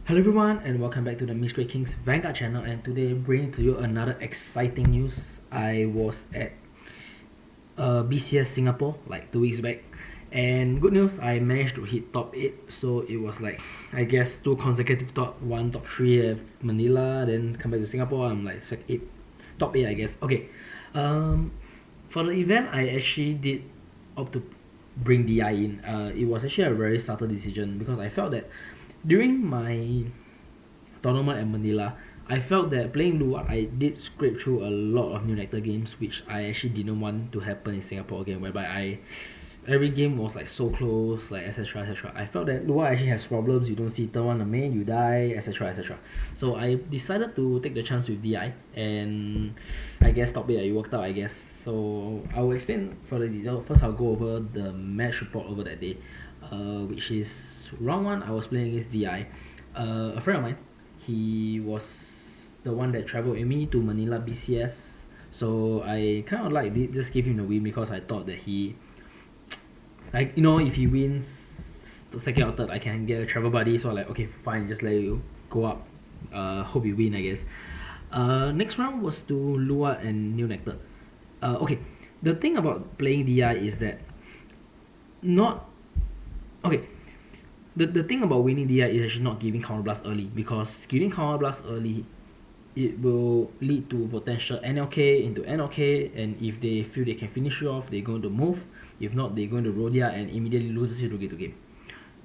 Hello everyone and welcome back to the Mystery Kings Vanguard channel, and today bringing to you another exciting news. I was at BCS Singapore like 2 weeks back, and good news, I managed to hit top 8. So it was like, I guess, two consecutive top 1, top 3 at Manila, then come back to Singapore. I'm like sec 8, top 8 I guess. Okay, um, for the event I actually did opt to bring DI in. It was actually a very subtle decision because I felt that during my tournament at Manila, I felt that playing Luwak, I did scrape through a lot of new nectar games, which I actually didn't want to happen in Singapore again, whereby every game was like so close, like etc etc. I felt that Luwak actually has problems. You don't see turn one the main, you die, etc etc. So I decided to take the chance with DI, and I guess top 8 it worked out, I guess. So I will explain further detail. First, I'll go over the match report over that day, which is round 1. I was playing against DI. A friend of mine, he was the one that traveled with me to Manila BCS. So I kind of like just gave him the win because I thought that he, like, if he wins the second or third, I can get a travel buddy. So I like, okay, fine, just let you go up. Hope you win, I guess. Next round was to Lua and New Nectar. Okay, the thing about playing DI is that not okay. The thing about winning DI is actually not giving counter blast early, because giving counter blast early, it will lead to potential NLK into NLK, and if they feel they can finish you off, they're going to move. If not, they're going to Rodia and immediately loses you to game.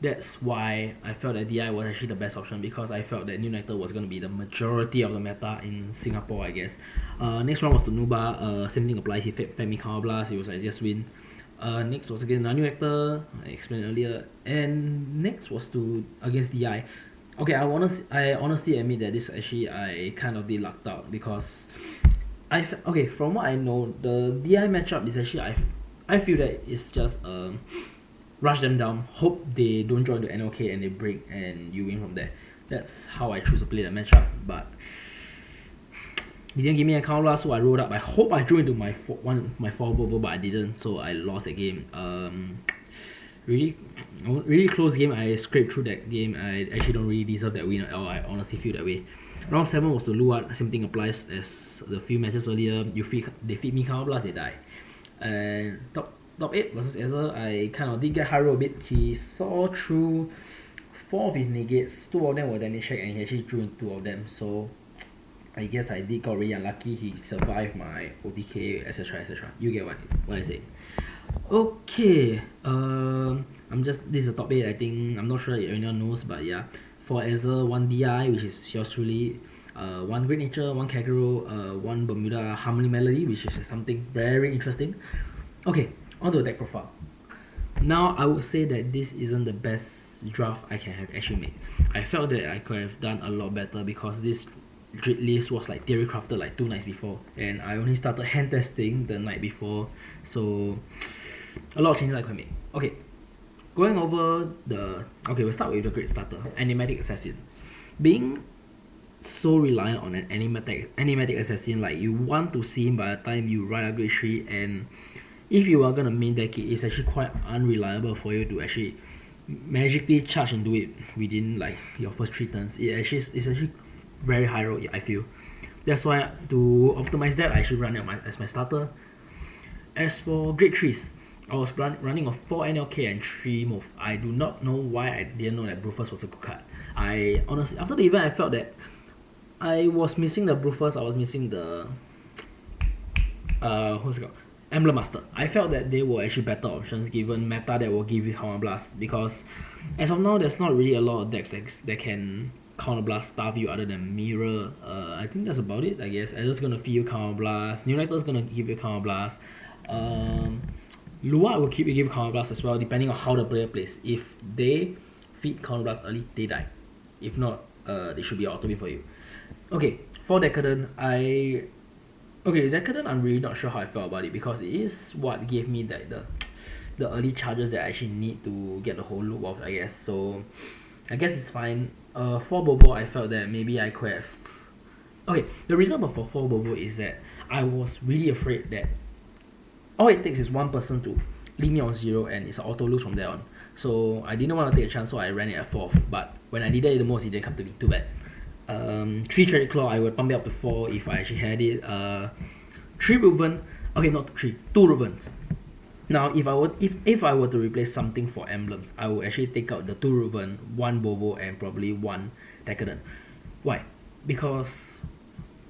That's why I felt that DI was actually the best option, because I felt that New Nectar was going to be the majority of the meta in Singapore, I guess. Next round was to Nuba. Same thing applies. He fed me counter blast. It was like just win. Next was again New Nectar, I explained earlier, and next was to against DI. Okay, I honestly admit that this actually I kind of did lucked out, because okay, from what I know, the DI matchup is actually I feel that it's just rush them down, hope they don't join the NOK and they break and you win from there. That's how I choose to play the matchup. But he didn't give me a counter blast, so I rolled up. I hope I drew into my four bubble, but I didn't, so I lost the game. Really close game. I scraped through that game. I actually don't really deserve that win at all. I honestly feel that way. Round 7 was to Luat. Same thing applies as the few matches earlier. They feed me counter blast, they die. And top 8 versus Ezra, I kind of did get high roll a bit. He saw through 4 of his negates. 2 of them were damage check, and he actually drew in 2 of them. So I guess I did got really unlucky. He survived my OTK, etc etc. You get what I say. Okay, this is the top 8. I think, I'm not sure if anyone knows, but yeah. For Ezra, 1 DI, which is yours truly, 1 Great Nature, 1 Kagero, 1 Bermuda Harmony Melody, which is something very interesting. Okay, on to the deck profile. Now I would say that this isn't the best draft I can have actually made. I felt that I could have done a lot better, because this list was like theory crafted like 2 nights before, and I only started hand testing the night before, so a lot of changes I could make. Okay, going over we'll start with the great starter, Animatic Assassin. Being so reliant on an animatic assassin, like, you want to see him by the time you run a grade 3, and if you are gonna main deck it, it's actually quite unreliable for you to actually magically charge and do it within like your first 3 turns. It's actually very high roll, I feel. That's why, to optimize that, I should run it as my starter. As for grade 3s, I was running a 4 NLK and 3 move. I do not know why I didn't know that Brufus was a good card. I honestly, after the event, I felt that I was missing the Brufus. I was missing the what's it called? Emblem Master. I felt that they were actually better options given meta that will give you Counter Blast, because as of now, there's not really a lot of decks that can Counter Blast stuff you other than Mirror. I think that's about it, I guess. Ezra's gonna feed you Counter Blast. New Nectar's gonna give you Counter Blast. Lua will give you Counter Blast as well, depending on how the player plays. If they feed Counter Blast early, they die. If not, they should be auto win for you. Okay, for Decadent, Decadent, I'm really not sure how I felt about it, because it is what gave me the early charges that I actually need to get the whole loop off, I guess. So I guess it's fine. For Bobo, I felt that maybe I could have. Okay, the reason for 4 Bobo is that I was really afraid that all it takes is one person to leave me on 0, and it's an auto lose from there on. So I didn't want to take a chance, so I ran it at 4th. But when I needed it the most, it didn't come to me. Too bad. 3 Threaded Claw, I would pump it up to 4 if I actually had it. 3 Riven, okay, not 3, 2 Rivens. Now, if I were to replace something for emblems, I would actually take out the 2 Riven, 1 Bobo, and probably 1 Decadent. Why? Because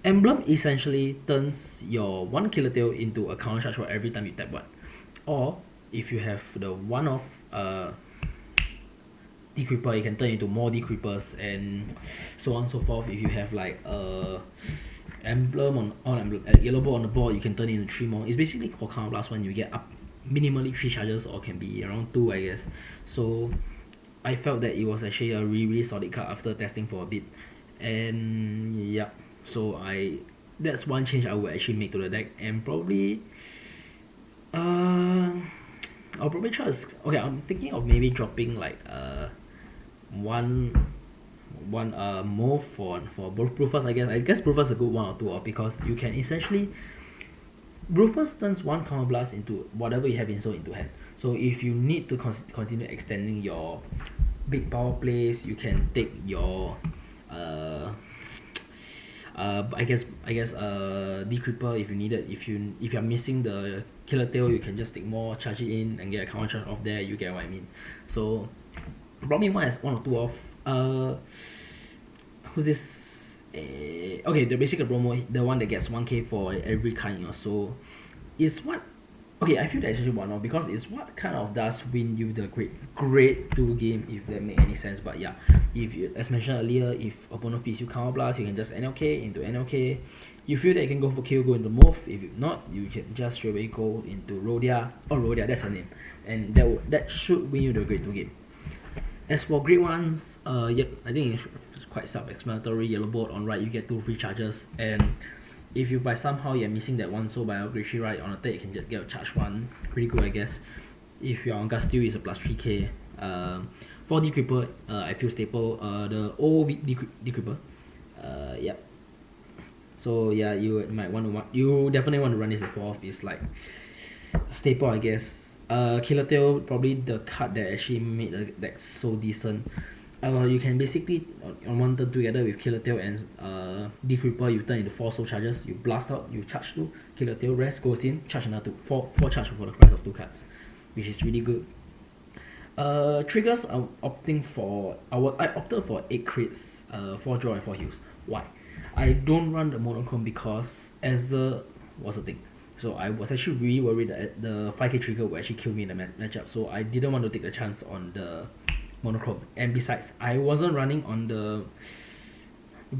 emblem essentially turns your 1 Killer Tail into a counter charge for every time you tap 1. Or if you have the one-off Decreeper, you can turn into more Decreepers and so on and so forth. If you have like emblem on yellow ball on the board, you can turn it into 3 more. It's basically for counter blast when you get up minimally 3 charges, or can be around 2, I guess. So I felt that it was actually a really solid card after testing for a bit. And yeah, so that's one change I would actually make to the deck. And probably I'll probably try to okay, I'm thinking of maybe dropping like one move for both Brufus. I guess Brufus is a good 1 or 2 off, because you can essentially Brufus turns 1 counter blast into whatever you have in store into hand. So if you need to continue extending your big power plays, you can take your I guess Decreeper if you need it. If you're missing the Killer Tail, you can just take more, charge it in, and get a counter charge off there. You get what I mean. So probably 1 or 2 off. Who's this? Okay, the basic promo, the one that gets 1k for every kind or so, is what. Okay, I feel that it's actually 1 off, because it's what kind of does win you the grade 2 game, if that make any sense. But yeah, if you, as mentioned earlier, if opponent feeds you counter blast, you can just NLK into NLK. You feel that you can go for kill, go into move. If not, you can just straight away go into Rhodia. Rhodia, that's her name, and that should win you the grade 2 game. As for grade 1s, yep, I think it's quite self-explanatory. Yellow board on right, you get 2 free charges, and if you by somehow you're missing that 1 soul by grade 3 right on attack, you can just get a charge 1. Pretty good, I guess. If you're on Gusteel, it's a plus 3k. 4 Decreeper, I feel staple. The old Decreeper, yep. So yeah, you might want to you definitely want to run this at 4 off. It's like staple, I guess. Killer Tail, probably the card that actually made the deck so decent. You can basically on 1 turn together with Killer Tail and Decreeper, you turn into 4 soul charges, you blast out, you charge 2, Killer Tail, rest, goes in, charge another 2, 4 charge for the price of 2 cards, which is really good. Triggers, I opted for 8 crits, 4 draw and 4 heals. Why? I don't run the monochrome because Ezra was a thing. So I was actually really worried that the 5k trigger would actually kill me in the matchup, so I didn't want to take the chance on the monochrome. And besides, I wasn't running on the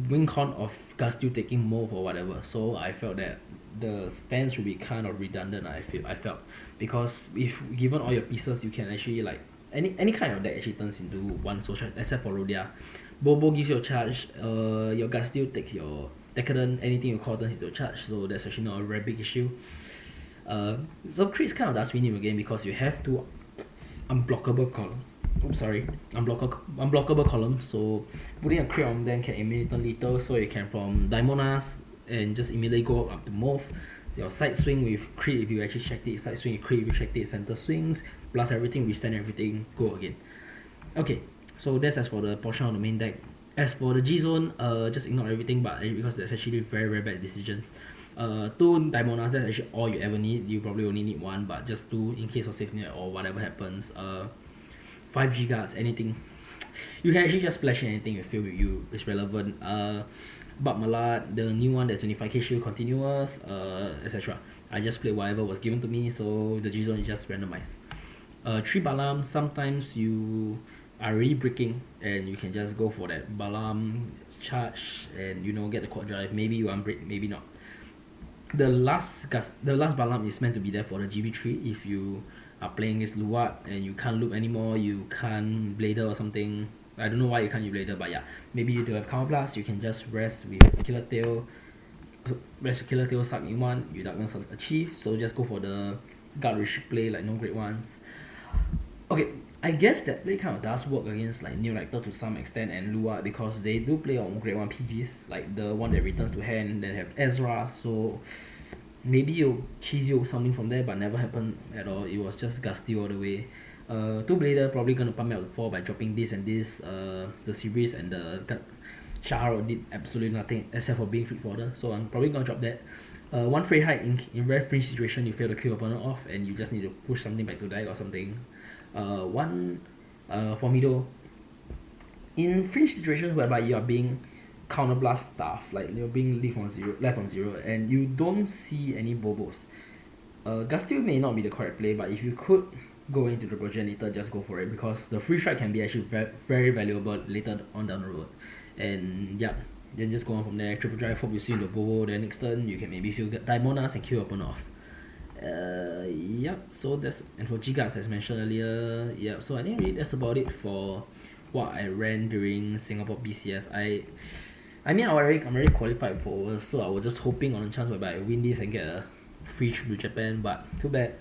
win con of Gusteel taking move or whatever, so I felt that the stance would be kind of redundant. I felt, because if given all your pieces, you can actually like any kind of deck actually turns into 1 soul charge, except for Rhodia. Bobo gives you a charge, your Gusteel takes your Decadent, anything you call turns into a charge, so that's actually not a very big issue. So crits kind of does win you a game, because you have 2 unblockable columns. Unblockable columns, so putting a crit on them can immediately turn lethal, so you can from Daimonas and just immediately go up to move. Your side swing with crit if you actually checked it, side swing with crit if you checked it, center swings, plus everything, withstand everything, go again. Okay, so that's as for the portion of the main deck. As for the G zone, just ignore everything, but because that's actually very bad decisions. 2 Daimonas, that's actually all you ever need. You probably only need 1, but just 2 in case of safety net or whatever happens. 5 G-Guards, anything. You can actually just splash in anything you feel with you is relevant. But Malad, the new one that's 25k shield continuous, etc. I just played whatever was given to me, so the G zone is just randomized. 3 Balam, sometimes you are really breaking and you can just go for that Balam charge and get the quad drive. Maybe you unbreak, maybe not. The last Balam is meant to be there for the GB3 if you are playing this Luat and you can't loop anymore, you can't Blader or something. I don't know why you can't use Blader, but yeah, maybe you do have Counter Blast, you can just rest with Killer Tail. Rest with Killer Tail, suck in 1, you don't achieve, so just go for the guard restrict play, like no great ones. Okay, I guess that play kind of does work against like New Rector to some extent and Luat, because they do play on grade 1 PGs, like the one that returns to hand, then have Ezra, so maybe you'll cheese you something from there, but never happened at all. It was just Gusteel all the way. Two Blader probably gonna pump me up to 4 by dropping this and this. The series and the Shaharo did absolutely nothing except for being feed fodder, so I'm probably gonna drop that. One free hide in very free situation, you fail to kill opponent off and you just need to push something back to die or something. One for Mido, in free situations whereby you are being counterblast stuff, like you're being left on zero, and you don't see any bobos. Gustio may not be the correct play, but if you could go into the progenitor, just go for it because the free strike can be actually very valuable later on down the road. And yeah, then just go on from there. Triple drive, hope you see the bobo. Then next turn you can maybe get Daimonas and kill opponent off. Yep. So that's, and for Gigas as mentioned earlier. Yep. So I think really that's about it for what I ran during Singapore BCS. I mean I'm already qualified for Worlds, so I was just hoping on a chance whereby I win this and get a free trip to Japan, but too bad.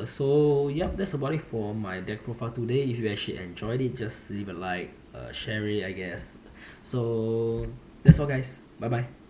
So yep, that's about it for my deck profile today. If you actually enjoyed it, just leave a like, share it, I guess. So that's all, guys. Bye bye.